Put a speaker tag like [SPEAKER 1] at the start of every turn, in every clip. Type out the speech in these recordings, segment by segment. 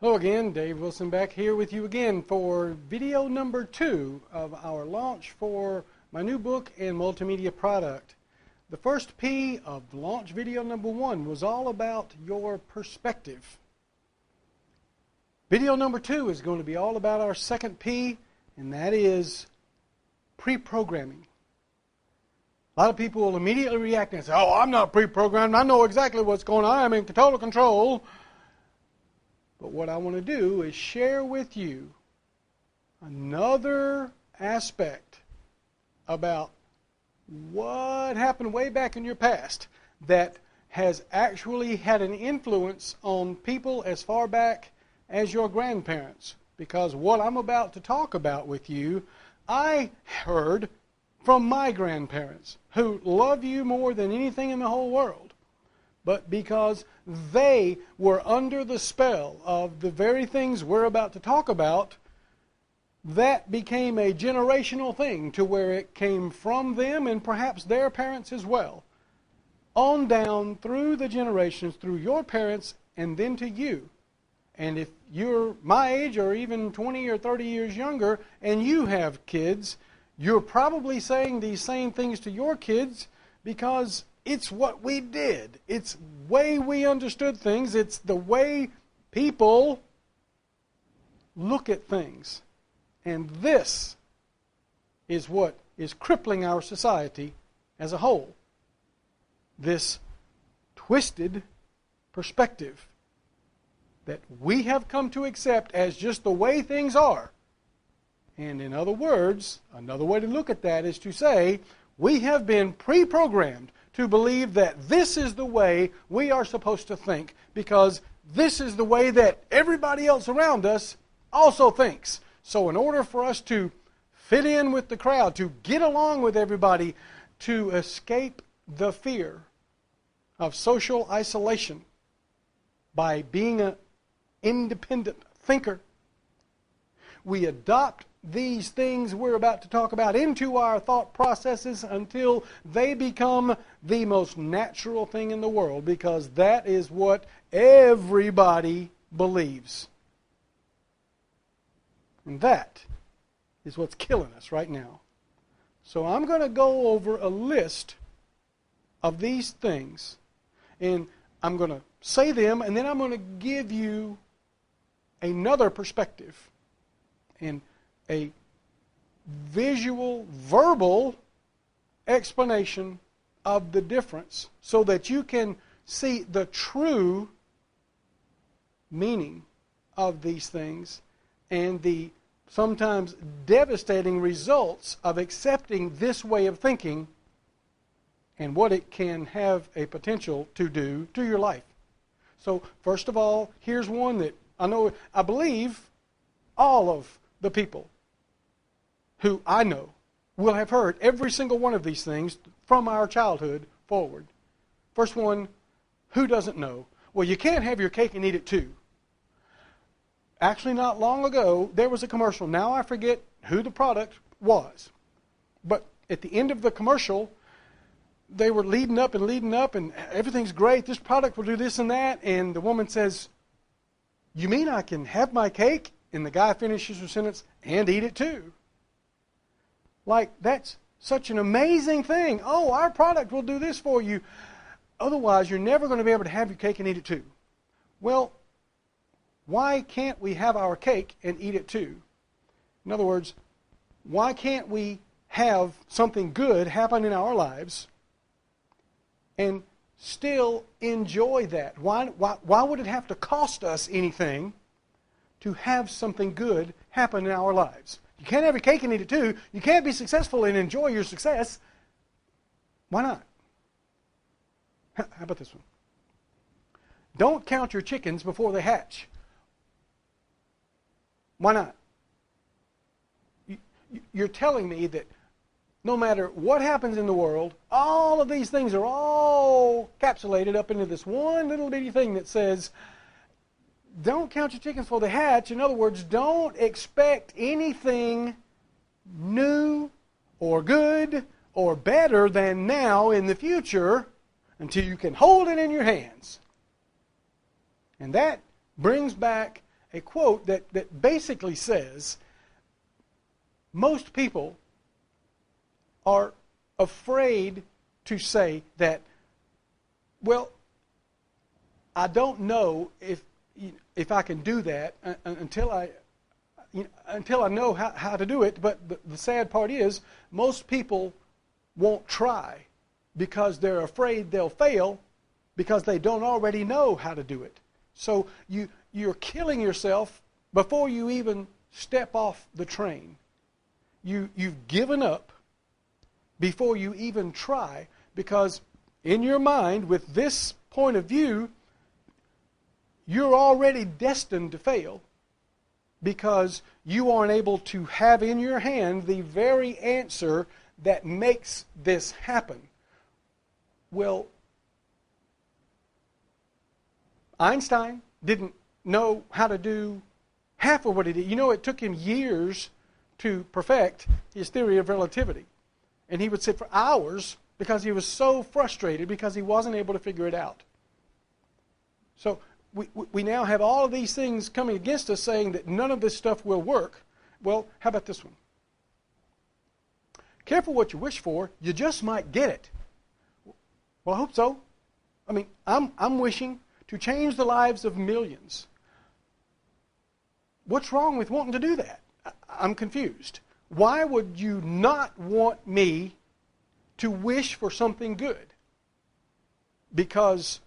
[SPEAKER 1] Hello again, Dave Wilson back here with you again for video number 2 of our launch for my new book and multimedia product. The first P of launch video number 1 was all about your perspective. Video number 2 is going to be all about our second P, and that is pre-programming. A lot of people will immediately react and say, "Oh, I'm not pre-programmed. I know exactly what's going on. I'm in total control." But what I want to do is share with you another aspect about what happened way back in your past that has actually had an influence on people as far back as your grandparents. Because what I'm about to talk about with you, I heard from my grandparents, who love you more than anything in the whole world. But because they were under the spell of the very things we're about to talk about, that became a generational thing to where it came from them and perhaps their parents as well, on down through the generations, through your parents and then to you. And if you're my age or even 20 or 30 years younger and you have kids, you're probably saying these same things to your kids because it's what we did. It's the way we understood things. It's the way people look at things. And this is what is crippling our society as a whole. This twisted perspective that we have come to accept as just the way things are. And in other words, another way to look at that is to say, we have been pre-programmed to believe that this is the way we are supposed to think because this is the way that everybody else around us also thinks. So in order for us to fit in with the crowd, to get along with everybody, to escape the fear of social isolation by being an independent thinker, we adopt these things we're about to talk about into our thought processes until they become the most natural thing in the world, because that is what everybody believes. And that is what's killing us right now. So I'm going to go over a list of these things, and I'm going to say them, and then I'm going to give you another perspective and a visual, verbal explanation of the difference so that you can see the true meaning of these things and the sometimes devastating results of accepting this way of thinking and what it can have a potential to do to your life. So first of all, here's one that I believe all of the people who I know will have heard every single one of these things from our childhood forward. First one, who doesn't know? Well, you can't have your cake and eat it too. Actually, not long ago, there was a commercial. Now I forget who the product was. But at the end of the commercial, they were leading up, and everything's great. This product will do this and that. And the woman says, "You mean I can have my cake?" And the guy finishes her sentence, "and eat it too." Like, that's such an amazing thing. Oh, our product will do this for you. Otherwise, you're never going to be able to have your cake and eat it too. Well, why can't we have our cake and eat it too? In other words, why can't we have something good happen in our lives and still enjoy that? Why would it have to cost us anything to have something good happen in our lives? You can't have your cake and eat it too. You can't be successful and enjoy your success. Why not? How about this one? Don't count your chickens before they hatch. Why not? You're telling me that no matter what happens in the world, all of these things are all capsulated up into this one little bitty thing that says, don't count your chickens before they hatch. In other words, don't expect anything new or good or better than now in the future until you can hold it in your hands. And that brings back a quote that basically says most people are afraid to say that, well, I don't know if I can do that until I know how to do it. But the sad part is most people won't try because they're afraid they'll fail because they don't already know how to do it. So you're killing yourself before you even step off the train. You've given up before you even try, because in your mind, with this point of view, you're already destined to fail because you aren't able to have in your hand the very answer that makes this happen. Well, Einstein didn't know how to do half of what he did. You know, it took him years to perfect his theory of relativity. And he would sit for hours because he was so frustrated because he wasn't able to figure it out. So we now have all of these things coming against us saying that none of this stuff will work. Well, how about this one? Careful what you wish for, you just might get it. Well, I hope so. I mean, I'm wishing to change the lives of millions. What's wrong with wanting to do that? I'm confused. Why would you not want me to wish for something good? Because,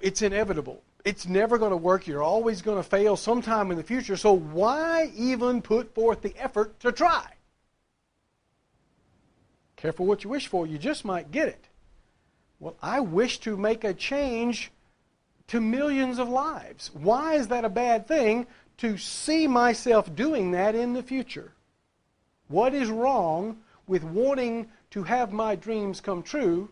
[SPEAKER 1] it's inevitable. It's never going to work. You're always going to fail sometime in the future. So why even put forth the effort to try? Careful what you wish for. You just might get it. Well, I wish to make a change to millions of lives. Why is that a bad thing to see myself doing that in the future? What is wrong with wanting to have my dreams come true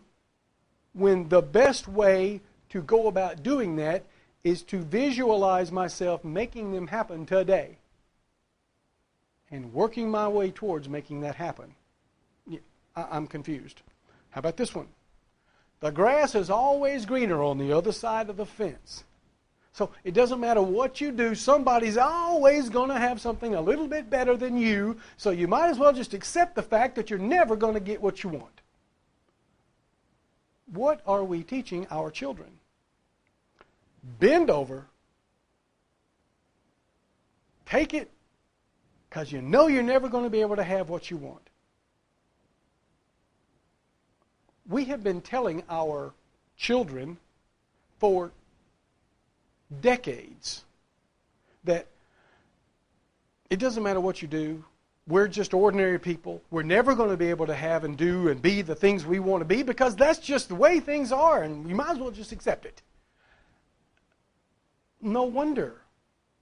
[SPEAKER 1] when the best way to go about doing that is to visualize myself making them happen today and working my way towards making that happen? I'm confused. How about this one? The grass is always greener on the other side of the fence. So it doesn't matter what you do, somebody's always going to have something a little bit better than you, so you might as well just accept the fact that you're never going to get what you want. What are we teaching our children? Bend over, take it, because you know you're never going to be able to have what you want. We have been telling our children for decades that it doesn't matter what you do, we're just ordinary people. We're never going to be able to have and do and be the things we want to be because that's just the way things are, and you might as well just accept it. No wonder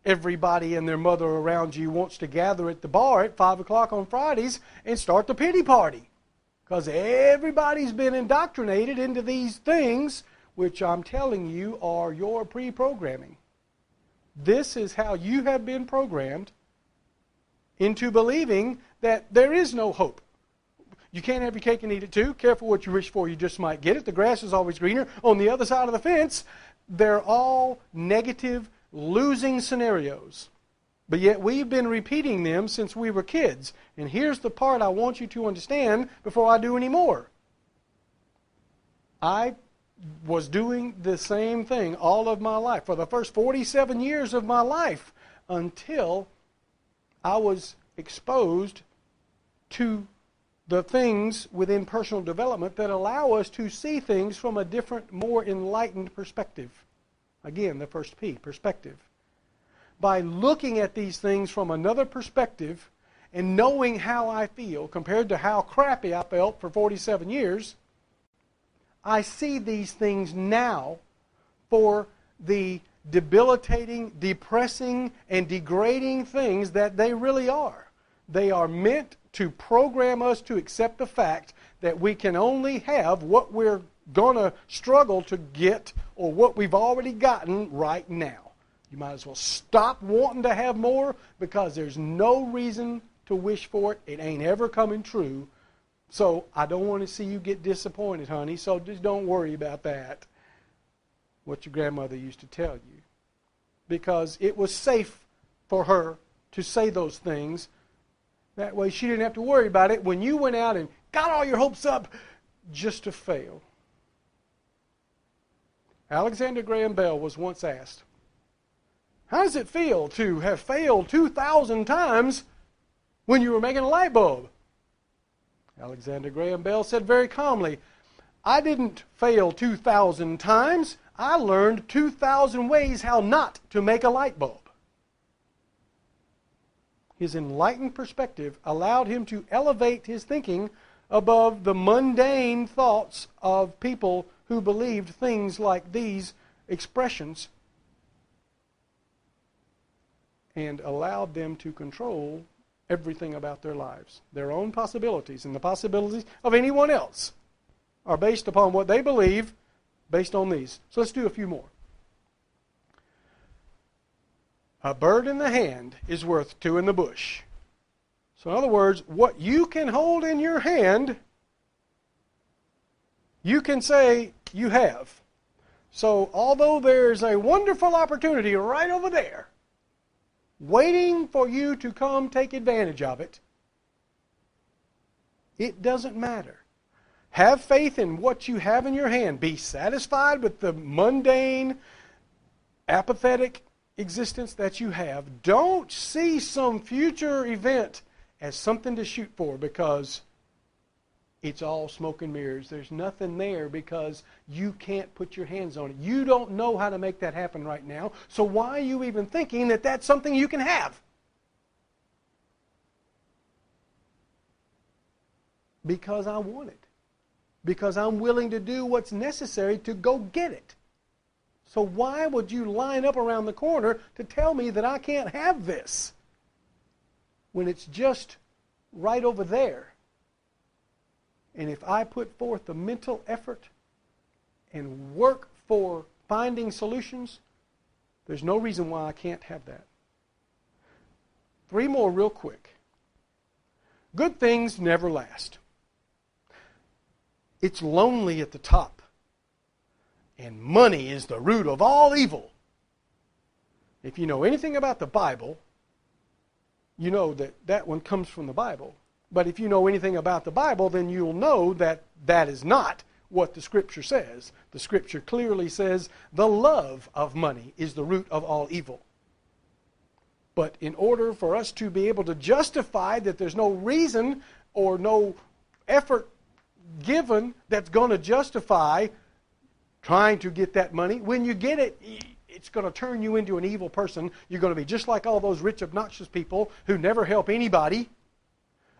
[SPEAKER 1] everybody and their mother around you wants to gather at the bar at 5 o'clock on Fridays and start the pity party, because everybody's been indoctrinated into these things, which I'm telling you are your pre-programming. This is how you have been programmed into believing that there is no hope. You can't have your cake and eat it too. Careful what you wish for, you just might get it. The grass is always greener on the other side of the fence. They're all negative, losing scenarios. But yet we've been repeating them since we were kids. And here's the part I want you to understand before I do any more. I was doing the same thing all of my life, for the first 47 years of my life, until I was exposed to the things within personal development that allow us to see things from a different, more enlightened perspective. Again, the first P, perspective. By looking at these things from another perspective and knowing how I feel compared to how crappy I felt for 47 years, I see these things now for the debilitating, depressing, and degrading things that they really are. They are meant to program us to accept the fact that we can only have what we're going to struggle to get or what we've already gotten right now. You might as well stop wanting to have more because there's no reason to wish for it. It ain't ever coming true. So I don't want to see you get disappointed, honey, so just don't worry about that. What your grandmother used to tell you. because it was safe for her to say those things. That way she didn't have to worry about it when you went out and got all your hopes up just to fail. Alexander Graham Bell was once asked, how does it feel to have failed 2,000 times when you were making a light bulb? Alexander Graham Bell said very calmly, I didn't fail 2,000 times. I learned 2,000 ways how not to make a light bulb. His enlightened perspective allowed him to elevate his thinking above the mundane thoughts of people who believed things like these expressions, and allowed them to control everything about their lives. Their own possibilities and the possibilities of anyone else are based upon what they believe, based on these. So let's do a few more. A bird in the hand is worth two in the bush. So in other words, what you can hold in your hand, you can say you have. So although there's a wonderful opportunity right over there, waiting for you to come take advantage of it, it doesn't matter. Have faith in what you have in your hand. Be satisfied with the mundane, apathetic existence that you have. Don't see some future event as something to shoot for because it's all smoke and mirrors. There's nothing there because you can't put your hands on it. You don't know how to make that happen right now. So why are you even thinking that that's something you can have? Because I want it. Because I'm willing to do what's necessary to go get it. So why would you line up around the corner to tell me that I can't have this when it's just right over there? And if I put forth the mental effort and work for finding solutions, there's no reason why I can't have that. 3 more real quick. Good things never last. It's lonely at the top. And money is the root of all evil. If you know anything about the Bible, you know that that one comes from the Bible. But if you know anything about the Bible, then you'll know that that is not what the Scripture says. The Scripture clearly says the love of money is the root of all evil. But in order for us to be able to justify that there's no reason or no effort given that's going to justify trying to get that money, when you get it, it's going to turn you into an evil person. You're going to be just like all those rich, obnoxious people who never help anybody.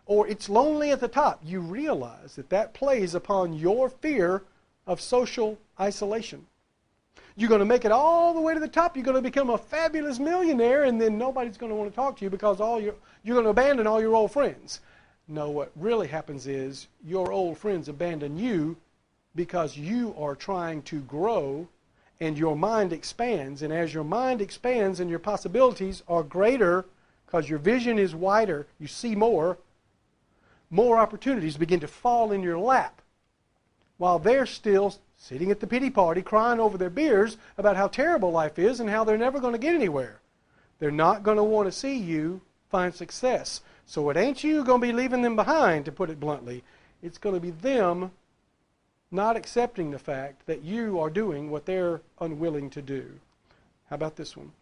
[SPEAKER 1] Or it's lonely at the top. You realize that that plays upon your fear of social isolation. You're going to make it all the way to the top. You're going to become a fabulous millionaire, and then nobody's going to want to talk to you because you're going to abandon all your old friends. No, what really happens is your old friends abandon you because you are trying to grow and your mind expands. And as your mind expands and your possibilities are greater because your vision is wider, you see more opportunities begin to fall in your lap while they're still sitting at the pity party crying over their beers about how terrible life is and how they're never going to get anywhere. They're not going to want to see you find success. So it ain't you going to be leaving them behind, to put it bluntly. It's going to be them not accepting the fact that you are doing what they're unwilling to do. How about this one?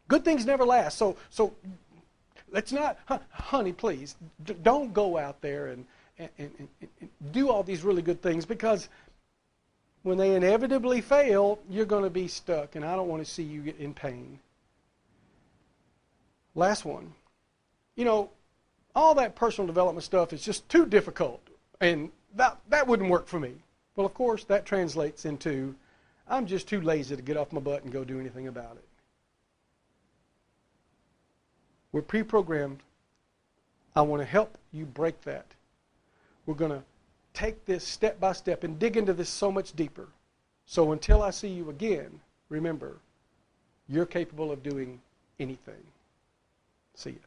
[SPEAKER 1] Good things never last. So let's not, honey, please, don't go out there and do all these really good things, because when they inevitably fail, you're going to be stuck, and I don't want to see you get in pain. Last one. You know, all that personal development stuff is just too difficult, and that wouldn't work for me. Well, of course, that translates into I'm just too lazy to get off my butt and go do anything about it. We're pre-programmed. I want to help you break that. We're going to take this step by step and dig into this so much deeper. So until I see you again, remember, you're capable of doing anything. See ya.